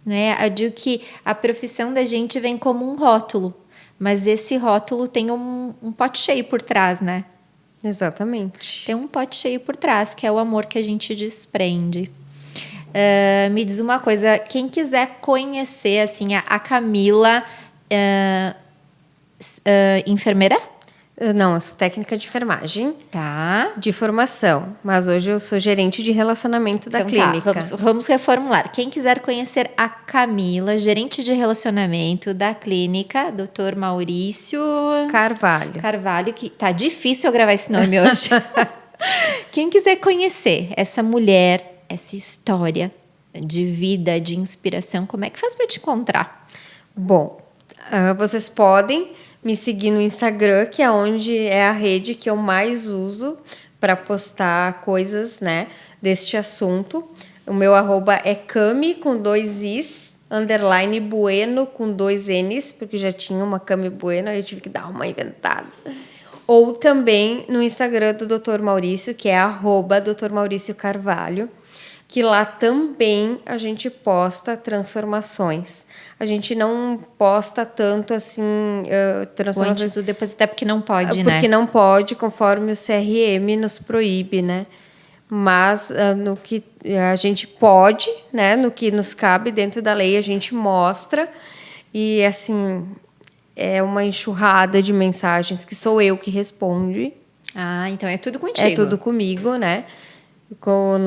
Né? Eu digo que a profissão da gente vem como um rótulo, mas esse rótulo tem um pote cheio por trás, né? Exatamente. Tem um pote cheio por trás, que é o amor que a gente desprende. Me diz uma coisa, quem quiser conhecer assim, a Camila, enfermeira? Não, eu sou técnica de enfermagem. Tá. De formação. Mas hoje eu sou gerente de relacionamento da clínica. Tá, vamos reformular. Quem quiser conhecer a Camila, gerente de relacionamento da clínica, Dr. Maurício Carvalho, que tá difícil eu gravar esse nome hoje. Quem quiser conhecer essa mulher, essa história de vida, de inspiração, como é que faz para te encontrar? Bom, vocês podem me seguir no Instagram, que é onde é a rede que eu mais uso para postar coisas, né, deste assunto. O meu arroba é Cami com 2 Is, _ Bueno com 2 Ns, porque já tinha uma Cami Bueno, aí eu tive que dar uma inventada. Ou também no Instagram do Dr. Maurício, que é @Dr. Maurício Carvalho, que lá também a gente posta transformações. A gente não posta tanto assim O transformações antes ou depois, até porque não pode, porque né? não pode, conforme o CRM nos proíbe, né? Mas no que a gente pode, né? No que nos cabe dentro da lei, a gente mostra. E assim, é uma enxurrada de mensagens que sou eu que responde. Ah, então é tudo É contigo. tudo comigo, né? Com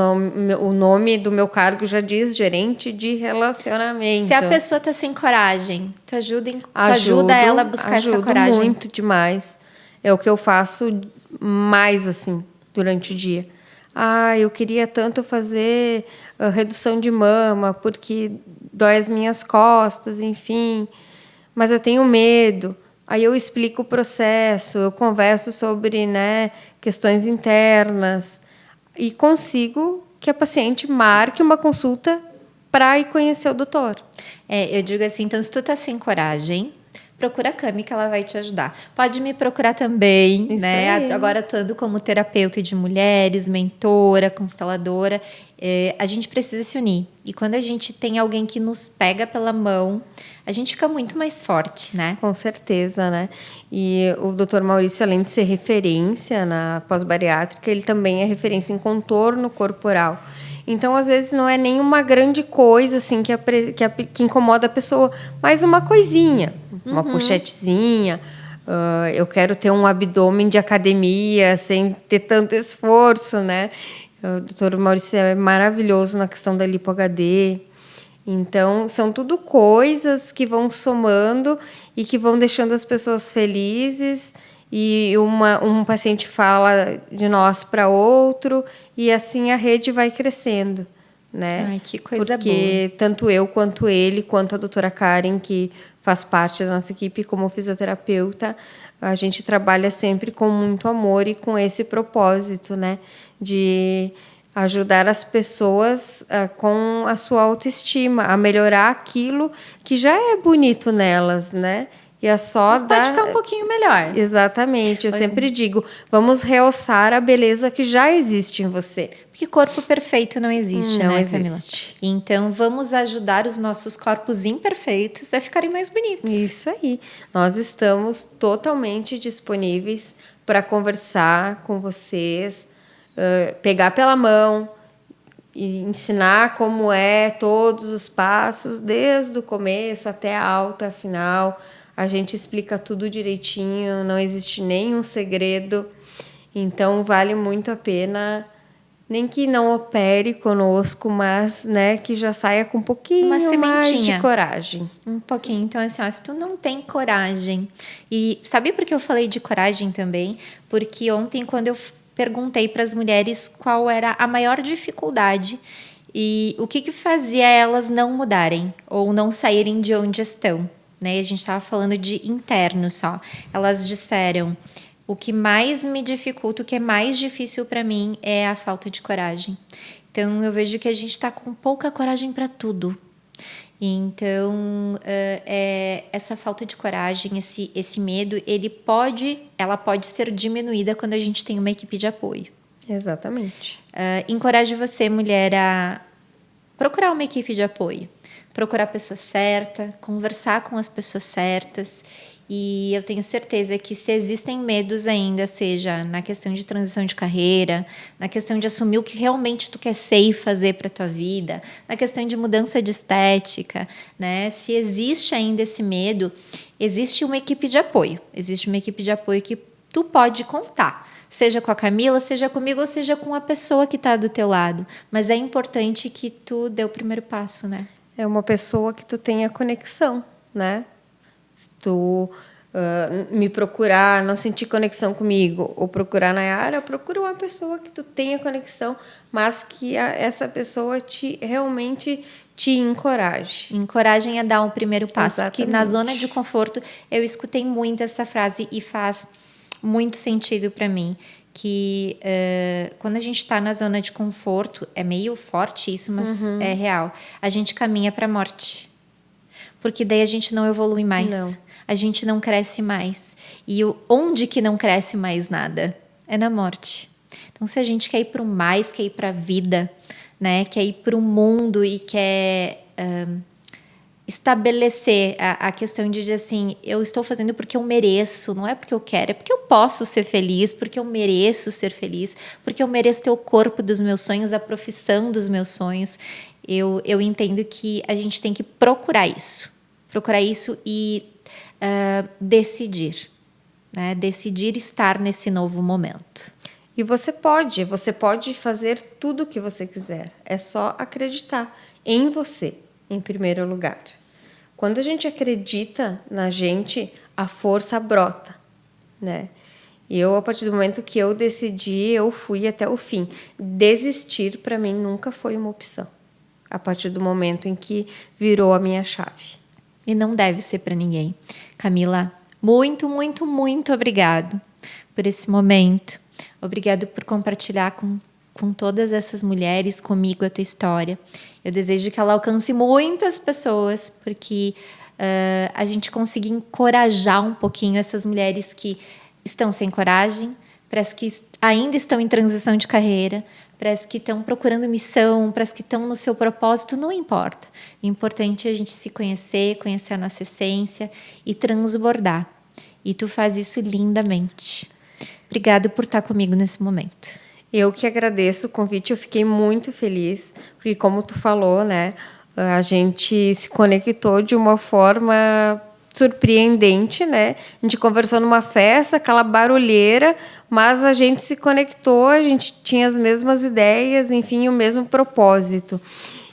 o nome do meu cargo já diz gerente de relacionamento. Se a pessoa tá sem coragem, tu Ajudo, ajuda ela a buscar essa ajudo coragem. muito demais. É o que eu faço mais, assim, durante o dia. Ah, eu queria tanto fazer redução de mama, porque dói as minhas costas, enfim. Mas eu tenho medo. Aí eu explico o processo, eu converso sobre, né, questões internas e consigo que a paciente marque uma consulta para ir conhecer o doutor. Eu digo assim, então se tu tá sem coragem, procura a Cami que ela vai te ajudar. Pode me procurar também, Isso né? aí. Agora atuando como terapeuta de mulheres, mentora, consteladora. A gente precisa se unir. E quando a gente tem alguém que nos pega pela mão, a gente fica muito mais forte, né? Com certeza, né? E o Dr. Maurício, além de ser referência na pós-bariátrica, ele também é referência em contorno corporal. Então, às vezes, não é nenhuma grande coisa assim que incomoda a pessoa, mas uma coisinha, uma pochetezinha. Eu quero ter um abdômen de academia sem ter tanto esforço, né? O Dr. Maurício é maravilhoso na questão da lipo-HD. Então, são tudo coisas que vão somando e que vão deixando as pessoas felizes. E um paciente fala de nós para outro, e assim a rede vai crescendo, né? Ai, que coisa Porque tanto eu quanto ele, quanto a doutora Karen, que faz parte da nossa equipe como fisioterapeuta, a gente trabalha sempre com muito amor e com esse propósito, né? De ajudar as pessoas com a sua autoestima, a melhorar aquilo que já é bonito nelas, né? E é só Mas pode ficar um pouquinho melhor. Exatamente. Eu sempre digo, vamos realçar a beleza que já existe em você. Porque corpo perfeito não existe, Não né, existe. Camila? Então, vamos ajudar os nossos corpos imperfeitos a ficarem mais bonitos. Isso aí. Nós estamos totalmente disponíveis para conversar com vocês, pegar pela mão e ensinar como é todos os passos, desde o começo até a alta final. A gente explica tudo direitinho, não existe nenhum segredo. Então, vale muito a pena, nem que não opere conosco, mas né, que já saia com um pouquinho mais de sementinha. coragem. Um pouquinho. Então, assim, ó, se tu não tem coragem... E sabe por que eu falei de coragem também? Porque ontem, quando eu perguntei para as mulheres qual era a maior dificuldade e o que fazia elas não mudarem ou não saírem de onde estão, né? A gente estava falando de interno só. Elas disseram: o que mais me dificulta, o que é mais difícil para mim é a falta de coragem. Então, eu vejo que a gente está com pouca coragem para tudo. Então, essa falta de coragem, esse medo, ela pode ser diminuída quando a gente tem uma equipe de apoio. Exatamente. Encorajo você, mulher, a procurar uma equipe de apoio, procurar a pessoa certa, conversar com as pessoas certas. E eu tenho certeza que se existem medos ainda, seja na questão de transição de carreira, na questão de assumir o que realmente tu quer ser e fazer para a tua vida, na questão de mudança de estética, né? Se existe ainda esse medo, existe uma equipe de apoio. Existe uma equipe de apoio que tu pode contar. Seja com a Camila, seja comigo, ou seja com a pessoa que está do teu lado. Mas é importante que tu dê o primeiro passo, né? É uma pessoa que tu tenha conexão, né? Se tu me procurar, não sentir conexão comigo, ou procurar na Nayara, procura uma pessoa que tu tenha conexão, mas que essa pessoa realmente te encoraje. Encorajem a dar um primeiro passo. Exatamente. Porque na zona de conforto, eu escutei muito essa frase e faz muito sentido para mim. Que quando a gente está na zona de conforto, é meio forte isso, mas é real. A gente caminha para a morte. porque daí a gente não evolui mais. Não. A gente não cresce mais. E onde que não cresce mais nada? É na morte. Então, se a gente quer ir para o mais, quer ir para a vida, né? Quer ir para o mundo e quer estabelecer a questão de dizer assim, eu estou fazendo porque eu mereço, não é porque eu quero, é porque eu posso ser feliz, porque eu mereço ser feliz, porque eu mereço ter o corpo dos meus sonhos, a profissão dos meus sonhos. Eu entendo que a gente tem que procurar isso e decidir, né? Decidir estar nesse novo momento. E você pode fazer tudo o que você quiser. É só acreditar em você, em primeiro lugar. Quando a gente acredita na gente, a força brota, né? E a partir do momento que eu decidi, eu fui até o fim. Desistir, para mim, nunca foi uma opção. A partir do momento em que virou a minha chave. E não deve ser para ninguém. Camila, muito, muito, muito obrigado por esse momento. Obrigado por compartilhar com todas essas mulheres, comigo, a tua história. Eu desejo que ela alcance muitas pessoas, porque a gente consiga encorajar um pouquinho essas mulheres que estão sem coragem, para as que ainda estão em transição de carreira, para as que estão procurando missão, para as que estão no seu propósito, não importa. O importante é a gente se conhecer, conhecer a nossa essência e transbordar. E tu faz isso lindamente. Obrigada por estar comigo nesse momento. Eu que agradeço o convite, eu fiquei muito feliz, porque como tu falou, né, a gente se conectou de uma forma surpreendente, né? A gente conversou numa festa, aquela barulheira, mas a gente se conectou, a gente tinha as mesmas ideias, enfim, o mesmo propósito.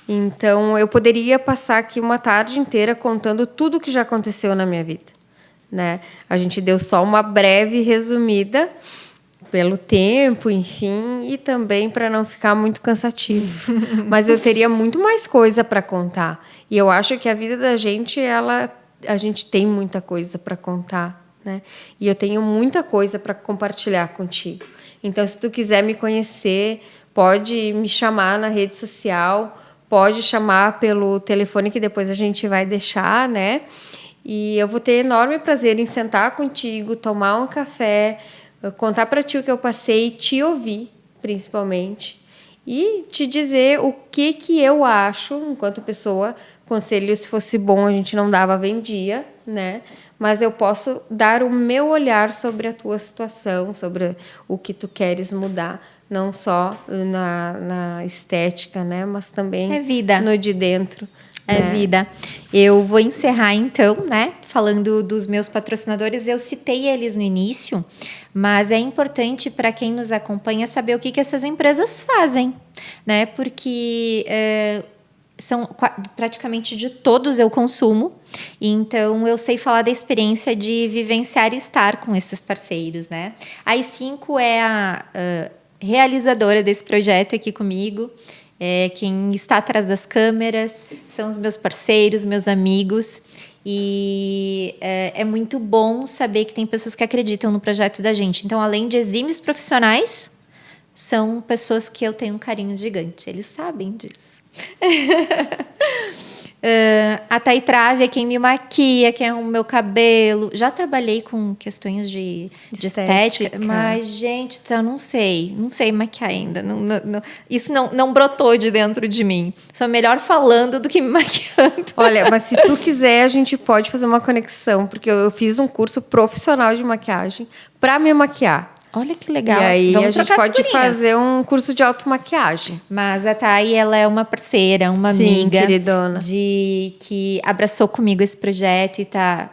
Então, eu poderia passar aqui uma tarde inteira contando tudo o que já aconteceu na minha vida, né? A gente deu só uma breve resumida, pelo tempo, enfim, e também para não ficar muito cansativo. Mas eu teria muito mais coisa para contar. E eu acho que a vida da gente, a gente tem muita coisa para contar, né? E eu tenho muita coisa para compartilhar contigo. Então, se tu quiser me conhecer, pode me chamar na rede social, pode chamar pelo telefone que depois a gente vai deixar, né? E eu vou ter enorme prazer em sentar contigo, tomar um café, contar para ti o que eu passei, te ouvir, principalmente, e te dizer o que eu acho, enquanto pessoa. Conselho, se fosse bom, a gente não dava, vendia, né? Mas eu posso dar o meu olhar sobre a tua situação, sobre o que tu queres mudar, não só na estética, né? Mas também no de dentro. É vida. Eu vou encerrar, então, né? Falando dos meus patrocinadores. Eu citei eles no início, mas é importante para quem nos acompanha saber o que essas empresas fazem, né? Porque são praticamente de todos eu consumo, então eu sei falar da experiência de vivenciar e estar com esses parceiros, né? A i5 é a realizadora desse projeto aqui comigo. Quem está atrás das câmeras são os meus parceiros, meus amigos. E é muito bom saber que tem pessoas que acreditam no projeto da gente. Então, além de exímios profissionais, são pessoas que eu tenho um carinho gigante. Eles sabem disso. A Thay Trave é quem me maquia, quem arruma o meu cabelo. Já trabalhei com questões de estética, mas, gente, eu não sei maquiar ainda. Isso não brotou de dentro de mim. Sou melhor falando do que me maquiando. Olha, mas se tu quiser, a gente pode fazer uma conexão, porque eu fiz um curso profissional de maquiagem para me maquiar. Olha que legal. E aí a gente pode fazer um curso de automaquiagem. Mas a Thay, ela é uma parceira, uma amiga, queridona, que abraçou comigo esse projeto e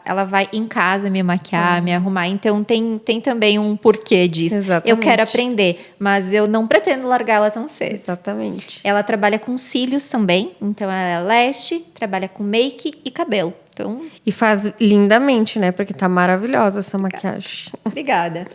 ela vai em casa me maquiar, me arrumar. Então tem também um porquê disso. Exatamente. Eu quero aprender, mas eu não pretendo largar ela tão cedo. Exatamente. Ela trabalha com cílios também, então ela é leste, trabalha com make e cabelo. Então... E faz lindamente, né? Porque tá maravilhosa essa maquiagem. Obrigada.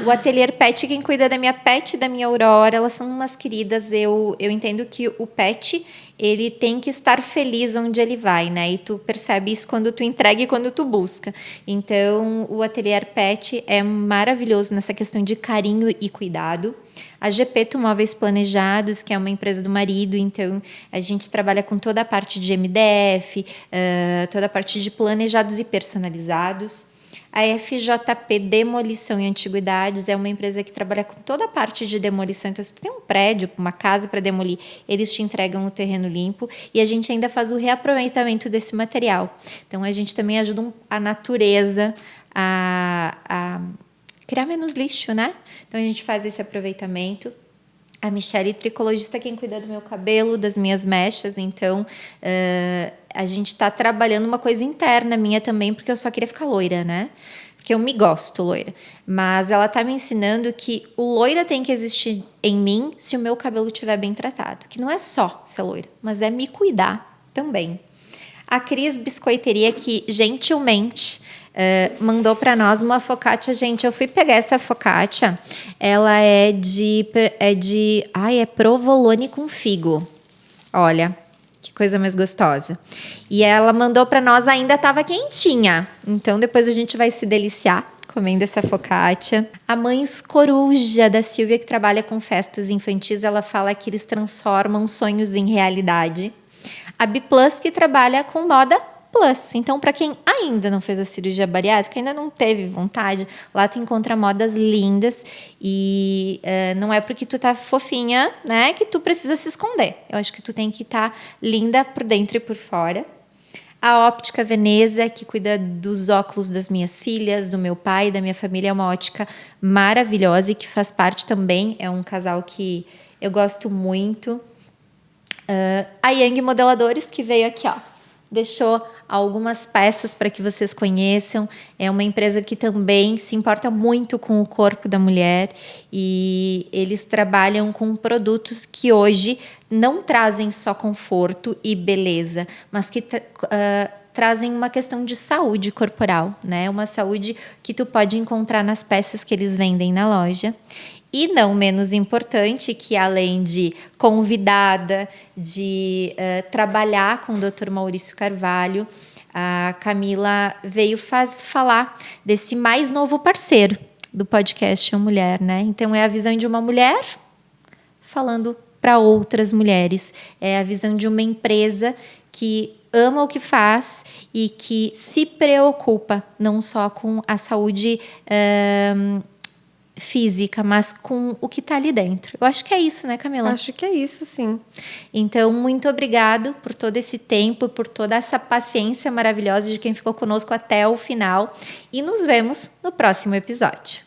O Ateliê Pet, quem cuida da minha Pet, da minha Aurora, elas são umas queridas. Eu entendo que o pet, ele tem que estar feliz onde ele vai, né? E tu percebe isso quando tu entrega e quando tu busca. Então, o Ateliê Pet é maravilhoso nessa questão de carinho e cuidado. A Gepeto Móveis Planejados, que é uma empresa do marido, então a gente trabalha com toda a parte de MDF, toda a parte de planejados e personalizados. A FJP Demolição e Antiguidades é uma empresa que trabalha com toda a parte de demolição. Então, se tu tem um prédio, uma casa para demolir, eles te entregam o terreno limpo e a gente ainda faz o reaproveitamento desse material. Então, a gente também ajuda a natureza a criar menos lixo, né? Então, a gente faz esse aproveitamento. A Michelle, tricologista, quem cuida do meu cabelo, das minhas mechas. Então, a gente está trabalhando uma coisa interna minha também, porque eu só queria ficar loira, né? Porque eu me gosto loira. Mas ela está me ensinando que o loira tem que existir em mim se o meu cabelo estiver bem tratado. Que não é só ser loira, mas é me cuidar também. A Cris Biscoiteria, que gentilmente mandou para nós uma focaccia. Gente, eu fui pegar essa focaccia. Ela é provolone com figo. Olha, que coisa mais gostosa. E ela mandou para nós, ainda estava quentinha. Então, depois a gente vai se deliciar comendo essa focaccia. A Mães Coruja, da Silvia, que trabalha com festas infantis, ela fala que eles transformam sonhos em realidade. A Biplus, que trabalha com moda plus. Então, para quem ainda não fez a cirurgia bariátrica, ainda não teve vontade, lá tu encontra modas lindas e não é porque tu tá fofinha, né, que tu precisa se esconder. Eu acho que tu tem que estar linda por dentro e por fora. A Óptica Veneza, que cuida dos óculos das minhas filhas, do meu pai, da minha família, é uma ótica maravilhosa e que faz parte também, é um casal que eu gosto muito. A Yang Modeladores, que veio aqui, ó, deixou algumas peças para que vocês conheçam. É uma empresa que também se importa muito com o corpo da mulher e eles trabalham com produtos que hoje não trazem só conforto e beleza, mas que trazem uma questão de saúde corporal, né? Uma saúde que tu pode encontrar nas peças que eles vendem na loja. E não menos importante, que além de convidada, de trabalhar com o Dr. Maurício Carvalho, a Camila veio falar desse mais novo parceiro do podcast A Mulher, né? Então, é a visão de uma mulher falando para outras mulheres. É a visão de uma empresa que ama o que faz e que se preocupa não só com a saúde física, mas com o que está ali dentro. Eu acho que é isso, né, Camila? Acho que é isso, sim. Então, muito obrigado por todo esse tempo, por toda essa paciência maravilhosa de quem ficou conosco até o final. E nos vemos no próximo episódio.